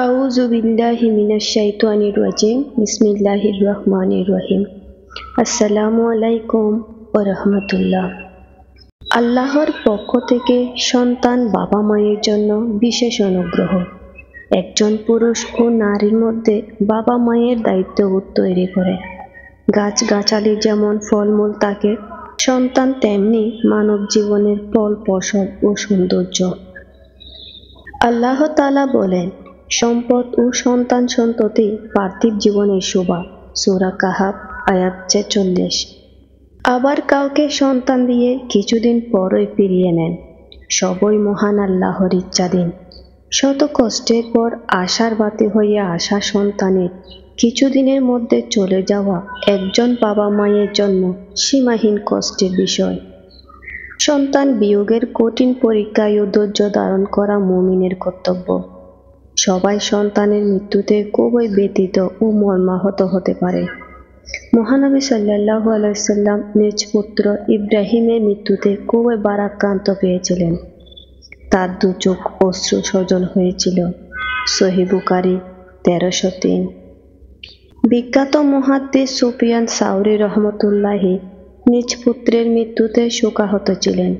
আউযু বিল্লাহি মিনাশ শাইতানির রাজিম। বিসমিল্লাহির রহমানির রহিম। আসসালামু আলাইকুম ওয়া রাহমাতুল্লাহ। আল্লাহর পক্ষ থেকে সন্তান বাবা মায়ের জন্য বিশেষ অনুগ্রহ। একজন পুরুষ ও নারীর মধ্যে বাবা মায়ের দায়িত্ব তৈরি করে। গাছগাছালি যেমন ফলমূল থাকে, সন্তান তেমনি মানব জীবনের ফল ফসল ও সৌন্দর্য। আল্লাহ তাআলা বলেন, সম্পদ ও সন্তান সন্ততি পার্থিব জীবনের শোভা। সূরা কাহাফ আয়াত ৪৬। আবার কাউকে সন্তান দিয়ে কিছুদিন পরই ফিরিয়ে নেন। সবই মহান আল্লাহর ইচ্ছাধীন। শত কষ্টের পর আশার বাতি হয়ে আসা সন্তানের কিছুদিনের মধ্যে চলে যাওয়া একজন বাবা মায়ের জন্য সীমাহীন কষ্টের বিষয়। সন্তান বিয়োগের কঠিন পরীক্ষায় ধৈর্য ধারণ করা মুমিনের কর্তব্য। সবাই সন্তানের মৃত্যুতে খুবই ব্যথিত ও মর্মাহত হতে পারে। মহানবী সাল্লাল্লাহু আলাইহি সাল্লাম নিজ পুত্র ইব্রাহিমের মৃত্যুতে খুবই ভারাক্রান্ত পেয়েছিলেন। তার দু চোখ অশ্রু সজল হয়েছিল। সহিহ বুখারী ১৩০৩। বিখ্যাত মুহাদ্দিস সুফিয়ান সাউরি রহমতুল্লাহি নিজ পুত্রের মৃত্যুতে শোকাহত ছিলেন।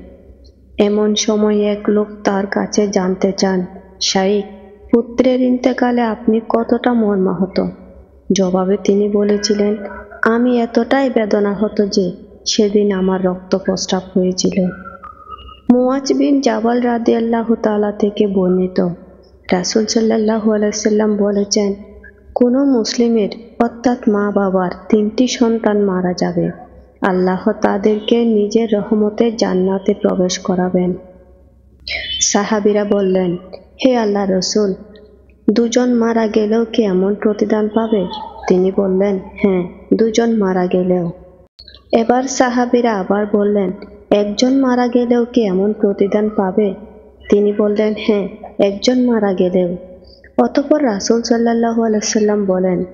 এমন সময় এক লোক তার কাছে জানতে চান, শাইখ, পুত্রের ইন্তেকালে আপনি কতটা মর্মাহত? জবাবে তিনি বলেছিলেন, আমি এতটাই বেদনাহত যে সেদিন আমার রক্ত প্রস্রাব হয়েছিল। মুআজ বিন জাবাল রাদিয়াল্লাহু তাআলা থেকে বর্ণিত, রাসূল সাল্লাল্লাহু আলাইহি সাল্লাম বলেছেন, কোনো মুসলিমের অর্থাৎ মা বাবার ৩টি সন্তান মারা যাবে, আল্লাহ তাদেরকে নিজের রহমতে জান্নাতে প্রবেশ করাবেন। সাহাবীরা বললেন, হে আল্লাহর রাসূল, দুজন মারা গেলেও কি এমন প্রতিদান পাবে? তিনি বললেন, হ্যাঁ, দুজন মারা গেলেও। এবার সাহাবীরা আবার বললেন, একজন মারা গেলেও কি এমন প্রতিদান পাবে? তিনি বললেন, হ্যাঁ, একজন মারা গেলেও। অতঃপর রাসূল সাল্লাল্লাহু আলাইহি সাল্লাম বলেন,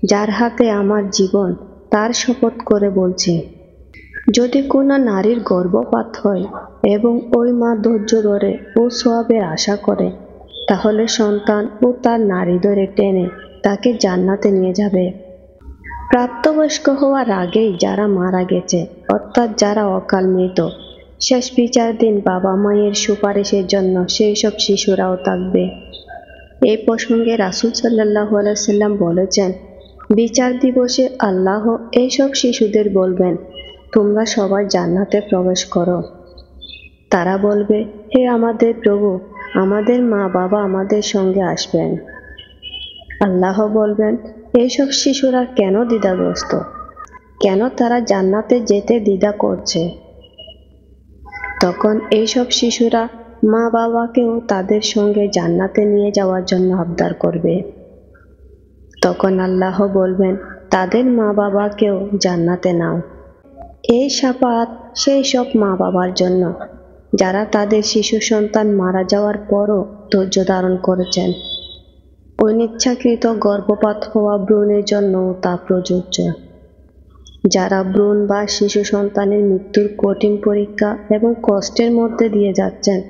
যার হাতে আমার জীবন, তার শপথ করে বলছি, যদি কোনো নারীর গর্ভপাত হয় এবং ওই মা ধৈর্য ধরে ও সওয়াবের আশা করে, তাহলে সন্তান ও তার নারী ধরে টেনে তাকে জান্নাতে নিয়ে যাবে। প্রাপ্তবয়স্ক হওয়ার আগেই যারা মারা গেছে, অর্থাৎ যারা অকাল মৃত, শেষ বিচার দিন বাবা মায়ের সুপারিশের জন্য সেই সব শিশুরাও থাকবে। এই প্রসঙ্গে রাসূল সাল্লাল্লাহু আলাইহি সাল্লাম বলেছেন, বিচার দিবসে আল্লাহ এইসব শিশুদের বলবেন, তোমরা সবাই জান্নাতে প্রবেশ করো। তারা বলবে, হে আমাদের প্রভু, আমাদের মা বাবা আমাদের সঙ্গে আসবেন। আল্লাহ বলবেন, এইসব শিশুরা কেন দ্বিধাগ্রস্ত? কেন তারা জান্নাতে যেতে দ্বিধা করছে? তখন এইসব শিশুরা মা বাবাকেও তাদের সঙ্গে জান্নাতে নিয়ে যাওয়ার জন্য আবদার করবে। তখন আল্লাহ বলবেন, তাদের মা বাবাকেও জান্নাতে নাও। এই শাফাআত সেই সব মা বাবার জন্য যারা তাদের শিশু সন্তান মারা যাওয়ার পরও ধৈর্য ধারণ করেছেন। অনিচ্ছাকৃত গর্ভপাত হওয়া ভ্রূণের জন্যও তা প্রযোজ্য। যারা ভ্রূণ বা শিশু সন্তানের মৃত্যুর কঠিন পরীক্ষা এবং কষ্টের মধ্যে দিয়ে যাচ্ছেন,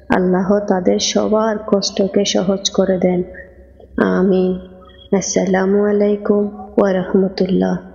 আল্লাহ তাদের সবার কষ্টকে সহজ করে দেন। আমিন। আসসালামু আলাইকুম ওয়া রাহমাতুল্লাহ।